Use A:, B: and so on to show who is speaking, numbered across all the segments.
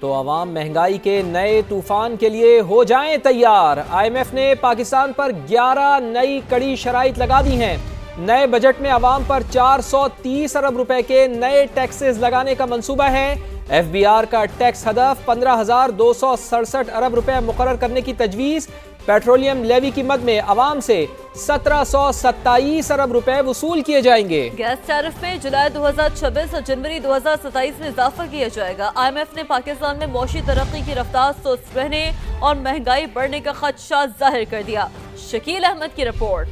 A: تو عوام مہنگائی کے نئے طوفان کے لیے ہو جائیں تیار۔ IMF نے پاکستان پر 11 نئی کڑی شرائط لگا دی ہیں۔ نئے بجٹ میں عوام پر 430 ارب روپے کے نئے ٹیکسز لگانے کا منصوبہ ہے۔ FBR کا ٹیکس ہدف 15,267 ارب روپے مقرر کرنے کی تجویز۔ پیٹرولیم لیوی کی مد میں عوام سے 1727 ارب روپے وصول کیے جائیں گے۔
B: گیس ٹیرف میں جولائی 2026 اور جنوری 2027 میں اضافہ کیا جائے گا۔ IMF نے پاکستان میں معاشی ترقی کی رفتار سست رہنے اور مہنگائی بڑھنے کا خدشہ ظاہر کر دیا۔ شکیل احمد کی رپورٹ۔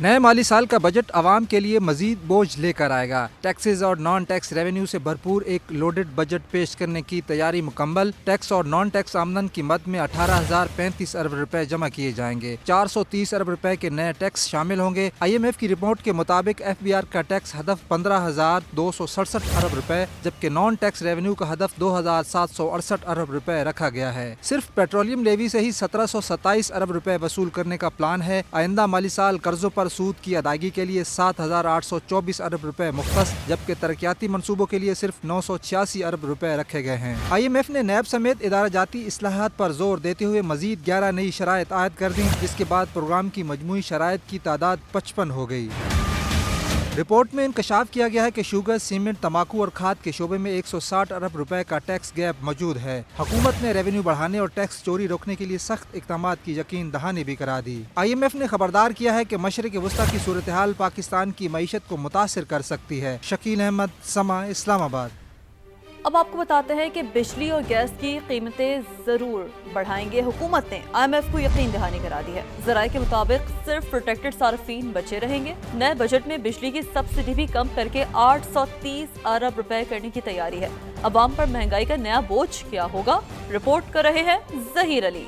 C: نئے مالی سال کا بجٹ عوام کے لیے مزید بوجھ لے کر آئے گا۔ ٹیکسز اور نان ٹیکس ریونیو سے بھرپور ایک لوڈڈ بجٹ پیش کرنے کی تیاری مکمل۔ ٹیکس اور نان ٹیکس آمدن کی مد میں 18,035 ارب روپے جمع کیے جائیں گے۔ 430 ارب روپے کے نئے ٹیکس شامل ہوں گے۔ IMF کی رپورٹ کے مطابق FBR کا ٹیکس ہدف 15,267 ارب روپے جبکہ نان ٹیکس ریونیو کا ہدف 2,768 ارب روپے رکھا گیا ہے۔ صرف پیٹرولیم لیوی سے ہی 1727 ارب روپے وصول کرنے کا پلان ہے۔ آئندہ مالی سال قرضوں پر سود کی ادائیگی کے لیے 7,824 ارب روپے مختص جبکہ ترقیاتی منصوبوں کے لیے صرف 986 ارب روپے رکھے گئے ہیں۔ IMF نے نیب سمیت ادارہ جاتی اصلاحات پر زور دیتے ہوئے مزید 11 نئی شرائط عائد کر دیں جس کے بعد پروگرام کی مجموعی شرائط کی تعداد 55 ہو گئی۔ رپورٹ میں انکشاف کیا گیا ہے کہ شوگر، سیمنٹ، تمباکو اور کھاد کے شعبے میں 160 ارب روپے کا ٹیکس گیپ موجود ہے۔ حکومت نے ریونیو بڑھانے اور ٹیکس چوری روکنے کے لیے سخت اقدامات کی یقین دہانی بھی کرا دی۔ IMF نے خبردار کیا ہے کہ مشرق وسطیٰ کی صورتحال پاکستان کی معیشت کو متاثر کر سکتی ہے۔ شکیل احمد، سما، اسلام آباد۔
B: اب آپ کو بتاتے ہیں کہ بجلی اور گیس کی قیمتیں ضرور بڑھائیں گے۔ حکومت نے IMF کو یقین دہانی کرا دی ہے۔ ذرائع کے مطابق صرف پروٹیکٹڈ صارفین بچے رہیں گے۔ نئے بجٹ میں بجلی کی سبسڈی بھی کم کر کے 830 ارب روپے کرنے کی تیاری ہے۔ عوام پر مہنگائی کا نیا بوجھ کیا ہوگا؟ رپورٹ کر رہے ہیں ظہیر علی۔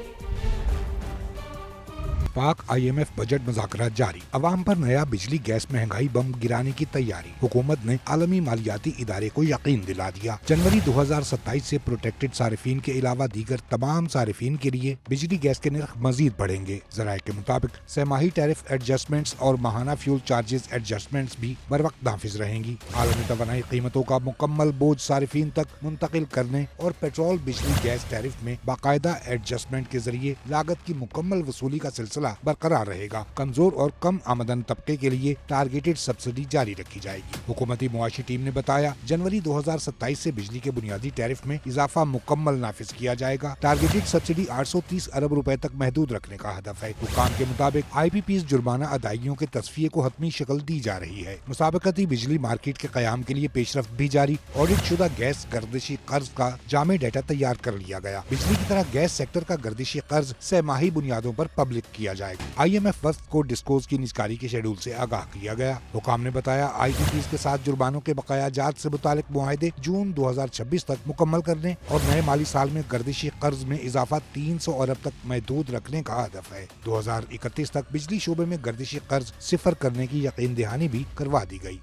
D: پاک IMF بجٹ مذاکرات جاری۔ عوام پر نیا بجلی گیس مہنگائی بم گرانے کی تیاری۔ حکومت نے عالمی مالیاتی ادارے کو یقین دلا دیا۔ جنوری 2027 سے پروٹیکٹڈ صارفین کے علاوہ دیگر تمام صارفین کے لیے بجلی گیس کے نرخ مزید بڑھیں گے۔ ذرائع کے مطابق سہ ماہی ٹیرف ایڈجسٹمنٹس اور ماہانہ فیول چارجز ایڈجسٹمنٹس بھی بروقت نافذ رہیں گی۔ عالمی توانائی قیمتوں کا مکمل بوجھ صارفین تک منتقل کرنے اور پیٹرول، بجلی، گیس ٹیرف میں باقاعدہ ایڈجسٹمنٹ کے ذریعے لاگت کی مکمل وصولی کا سلسلہ برقرار رہے گا۔ کمزور اور کم آمدن طبقے کے لیے ٹارگیٹڈ سبسڈی جاری رکھی جائے گی۔ حکومتی معاشی ٹیم نے بتایا جنوری 2027 سے بجلی کے بنیادی ٹیرف میں اضافہ مکمل نافذ کیا جائے گا۔ ٹارگیٹڈ سبسڈی 830 ارب روپے تک محدود رکھنے کا ہدف ہے۔ حکام کے مطابق IPPs جرمانہ ادائیگیوں کے تصفیے کو حتمی شکل دی جا رہی ہے۔ مسابقتی بجلی مارکیٹ کے قیام کے لیے پیش رفت بھی جاری۔ آڈٹ شدہ گیس گردشی قرض کا جامع ڈیٹا تیار کر لیا گیا۔ بجلی کی طرح گیس سیکٹر کا گردشی قرض سہ ماہی بنیادوں پر پبلک کیا جائے گا۔ IMF وفد کو ڈسکوز کی نجکاری کے شیڈول سے آگاہ کیا گیا۔ حکام نے بتایا IPPs کے ساتھ جرمانوں کے بقایا جات سے متعلق معاہدے جون 2026 تک مکمل کرنے اور نئے مالی سال میں گردشی قرض میں اضافہ 300 ارب تک محدود رکھنے کا ہدف ہے۔ 2031 تک بجلی شعبے میں گردشی قرض صفر کرنے کی یقین دہانی بھی کروا دی گئی۔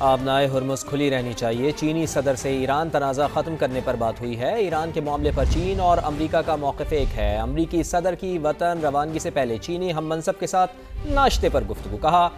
A: آبنائے ہرمز کھلی رہنی چاہیے۔ چینی صدر سے ایران تنازع ختم کرنے پر بات ہوئی ہے۔ ایران کے معاملے پر چین اور امریکہ کا موقف ایک ہے۔ امریکی صدر کی وطن روانگی سے پہلے چینی ہم منصب کے ساتھ ناشتے پر گفتگو۔ کہا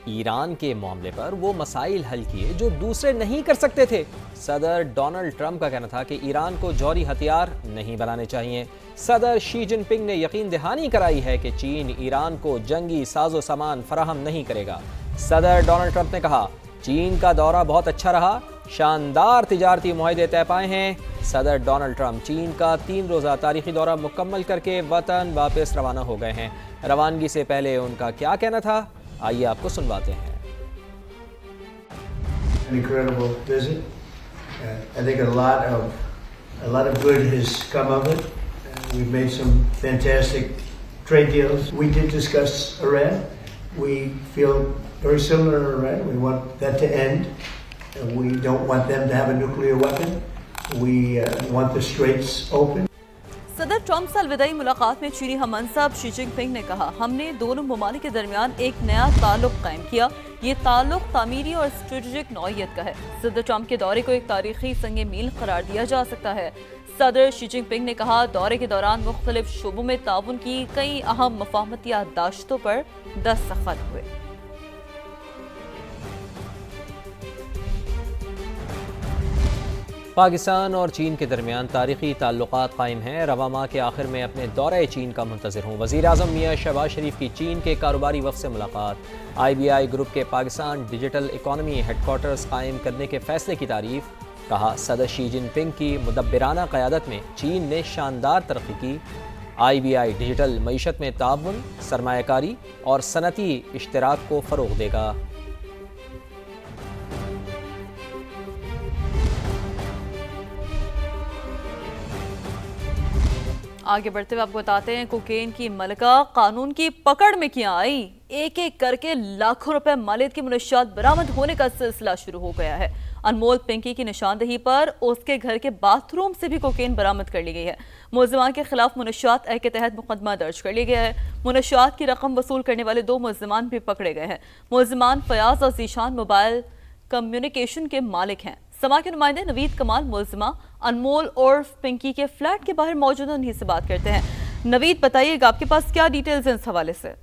A: ایران کے معاملے پر وہ مسائل حل کیے جو دوسرے نہیں کر سکتے تھے۔ صدر ڈونلڈ ٹرمپ کا کہنا تھا کہ ایران کو جوہری ہتھیار نہیں بنانے چاہیے۔ صدر شی جن پنگ نے یقین دہانی کرائی ہے کہ چین ایران کو جنگی ساز و سامان فراہم نہیں کرے گا۔ صدر ڈونلڈ ٹرمپ نے کہا چین کا دورہ بہت اچھا رہا، شاندار تجارتی معاہدے طے پائے ہیں۔ صدر ڈونلڈ ٹرمپ چین کا 3 روزہ تاریخی دورہ مکمل کر کے وطن واپس روانہ ہو گئے ہیں۔ روانگی سے پہلے ان کا کیا کہنا تھا، آئیے آپ کو سنواتے ہیں۔
E: An incredible visit. I think a lot of good has come of it. We've made some fantastic trade deals. We did discuss Iran. We feel very similar to Iran. We want that to end. We don't want them to have a nuclear weapon. We want the straits open.
B: صدر Trump سے الوداعی ملاقات میں چینی ہم منصب شی جن پنگ نے کہا ہم نے دونوں ممالک کے درمیان ایک نیا تعلق قائم کیا۔ یہ تعلق تعمیری اور اسٹریٹجک نوعیت کا ہے۔ صدر ٹرمپ کے دورے کو ایک تاریخی سنگ میل قرار دیا جا سکتا ہے۔ صدر شی جن پنگ نے کہا دورے کے دوران مختلف شعبوں میں تعاون کی کئی اہم مفاہمتی یادداشتوں پر دستخط ہوئے۔
A: پاکستان اور چین کے درمیان تاریخی تعلقات قائم ہیں، رواں ماہ کے آخر میں اپنے دورہ چین کا منتظر ہوں۔ وزیر اعظم میاں شہباز شریف کی چین کے کاروباری وفد سے ملاقات۔ IBI گروپ کے Pakistan digital economy headquarters قائم کرنے کے فیصلے کی تعریف۔ کہا صدر شی جن پنگ کی مدبرانہ قیادت میں چین نے شاندار ترقی کی۔ IBI ڈیجیٹل معیشت میں تعاون، سرمایہ کاری اور صنعتی اشتراک کو فروغ دے گا۔
B: آگے بڑھتے ہوئے آپ کو بتاتے ہیں کوکین کی ملکہ قانون کی پکڑ میں کیا آئی، ایک ایک کر کے لاکھوں روپے مالیت کی منشیات برآمد ہونے کا سلسلہ شروع ہو گیا ہے۔ انمول پنکی کی نشاندہی پر اس کے گھر کے باتھ روم سے بھی کوکین برآمد کر لی گئی ہے۔ ملزمان کے خلاف منشیات ایکٹ کے تحت مقدمہ درج کر لیا گیا ہے۔ منشیات کی رقم وصول کرنے والے 2 ملزمان بھی پکڑے گئے ہیں۔ ملزمان فیاض اور ذیشان موبائل کمیونیکیشن کے مالک ہیں۔ سما کے نمائندے نوید کمال ملزمہ انمول عرف پنکی کے فلیٹ کے باہر موجود ہیں، انہی سے بات کرتے ہیں۔ نوید بتائیے گا آپ کے پاس کیا ڈیٹیلز ہیں اس حوالے سے؟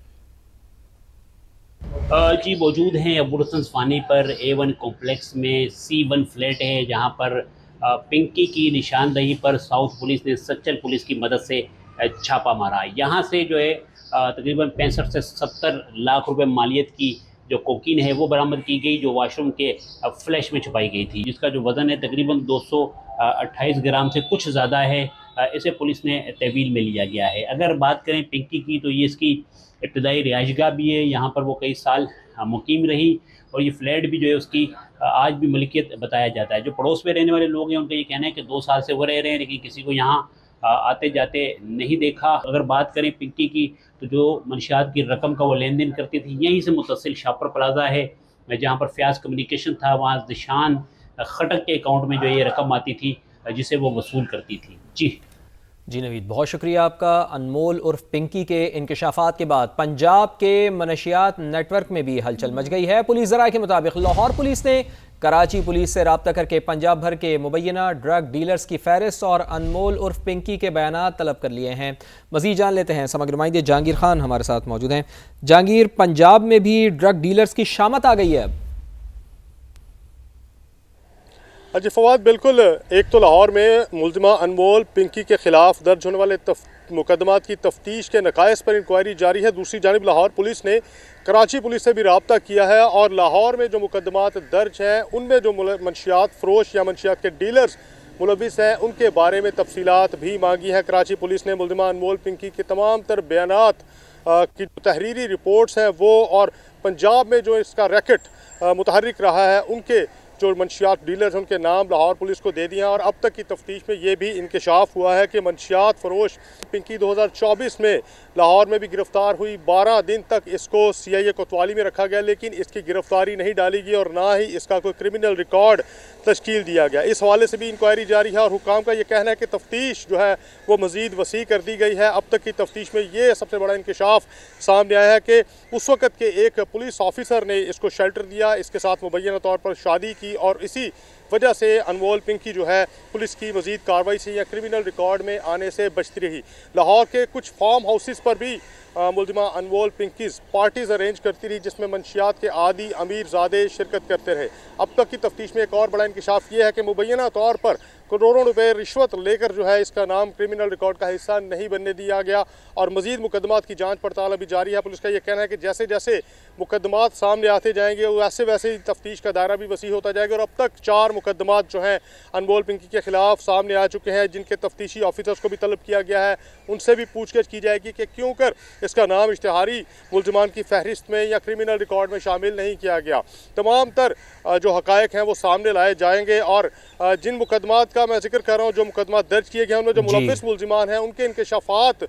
F: جی موجود ہیں ابوالحسن ثوانی پر A1 کمپلیکس میں C1 فلیٹ ہے، جہاں پر پنکی کی نشاندہی پر ساؤتھ پولیس نے سچل پولیس کی مدد سے چھاپا مارا۔ یہاں سے جو ہے تقریباً 65 سے 70 لاکھ روپے مالیت کی جو کوکین ہے وہ برآمد کی گئی، جو واش روم کے فلیش میں چھپائی گئی تھی، جس کا جو وزن ہے تقریباً 228 گرام سے کچھ زیادہ ہے۔ اسے پولیس نے تحویل میں لیا گیا ہے۔ اگر بات کریں پنکی کی تو یہ اس کی ابتدائی رہائش گاہ بھی ہے، یہاں پر وہ کئی سال مقیم رہی اور یہ فلیٹ بھی جو ہے اس کی آج بھی ملکیت بتایا جاتا ہے۔ جو پڑوس میں رہنے والے لوگ ہیں ان کا یہ کہنا ہے کہ 2 سال سے وہ رہ رہے ہیں لیکن کسی کو یہاں آتے جاتے نہیں دیکھا۔ اگر بات کریں پنکی کی تو جو منشیات کی رقم کا وہ لین دین کرتی تھی، یہیں سے متصل شاپر پلازا ہے جہاں پر فیاض کمیونیکیشن تھا، وہاں ذیشان خٹک کے اکاؤنٹ میں جو یہ رقم آتی تھی جسے وہ وصول کرتی تھی۔
A: جی نوید بہت شکریہ آپ کا۔ انمول عرف پنکی کے انکشافات کے بعد پنجاب کے منشیات نیٹ ورک میں بھی ہلچل مچ گئی ہے۔ پولیس ذرائع کے مطابق لاہور پولیس نے کراچی پولیس سے رابطہ کر کے پنجاب بھر کے مبینہ ڈرگ ڈیلرز کی فہرست اور انمول عرف پنکی کے بیانات طلب کر لیے ہیں۔ مزید جان لیتے ہیں، سماجی نمائندے جہانگیر خان ہمارے ساتھ موجود ہیں۔ جہانگیر، پنجاب میں بھی ڈرگ ڈیلرز کی شامت آ گئی ہے اب؟
G: جی فواد، بالکل۔ ایک تو لاہور میں ملزمہ انمول پنکی کے خلاف درج ہونے والے مقدمات کی تفتیش کے نقائص پر انکوائری جاری ہے۔ دوسری جانب لاہور پولیس نے کراچی پولیس سے بھی رابطہ کیا ہے اور لاہور میں جو مقدمات درج ہیں ان میں جو منشیات فروش یا منشیات کے ڈیلرز ملوث ہیں ان کے بارے میں تفصیلات بھی مانگی ہیں۔ کراچی پولیس نے ملزمہ انمول پنکی کے تمام تر بیانات کی تحریری رپورٹس ہیں وہ اور پنجاب میں جو اس کا ریکٹ متحرک رہا ہے ان کے جو منشیات ڈیلرز ہیں ان کے نام لاہور پولیس کو دے دیے ہیں اور اب تک کی تفتیش میں یہ بھی انکشاف ہوا ہے کہ منشیات فروش پنکی 2024 میں لاہور میں بھی گرفتار ہوئی۔ 12 دن تک اس کو CIA کوتوالی میں رکھا گیا لیکن اس کی گرفتاری نہیں ڈالی گئی اور نہ ہی اس کا کوئی کرمنل ریکارڈ تشکیل دیا گیا۔ اس حوالے سے بھی انکوائری جاری ہے اور حکام کا یہ کہنا ہے کہ تفتیش جو ہے وہ مزید وسیع کر دی گئی ہے۔ اب تک کی تفتیش میں یہ سب سے بڑا انکشاف سامنے آیا ہے کہ اس وقت کے ایک پولیس آفیسر نے اس کو شیلٹر دیا، اس کے ساتھ مبینہ طور پر شادی کی اور اسی وجہ سے انمول پنکی جو ہے پولیس کی مزید کارروائی سے یا کرمنل ریکارڈ میں آنے سے بچتی رہی۔ لاہور کے کچھ فارم ہاؤسز پر بھی ملزمہ انمول پنکیز پارٹیز ارینج کرتی رہی جس میں منشیات کے عادی امیر زادے شرکت کرتے رہے۔ اب تک کی تفتیش میں ایک اور بڑا انکشاف یہ ہے کہ مبینہ طور پر کروڑوں روپے رشوت لے کر جو ہے اس کا نام کرمنل ریکارڈ کا حصہ نہیں بننے دیا گیا اور مزید مقدمات کی جانچ پڑتال ابھی جاری ہے۔ پولیس کا یہ کہنا ہے کہ جیسے جیسے مقدمات سامنے آتے جائیں گے ویسے ویسے تفتیش کا دائرہ بھی وسیع ہوتا جائے گا اور اب تک 4 مقدمات جو ہیں انمول پنکی کے خلاف سامنے آ چکے ہیں جن کے تفتیشی آفیسرز کو بھی طلب کیا گیا ہے۔ ان سے بھی پوچھ گچھ کی جائے گی کہ کیوں کر اس کا نام اشتہاری ملزمان کی فہرست میں یا کرمنل ریکارڈ میں شامل نہیں کیا گیا۔ تمام تر جو حقائق ہیں وہ سامنے لائے جائیں گے اور جن مقدمات کا میں ذکر کر رہا ہوں، جو مقدمات درج کیے گئے ہیں ان میں جو ملوث ملزمان ہیں ان کے انکشافات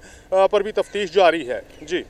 G: پر بھی تفتیش جاری ہے۔ جی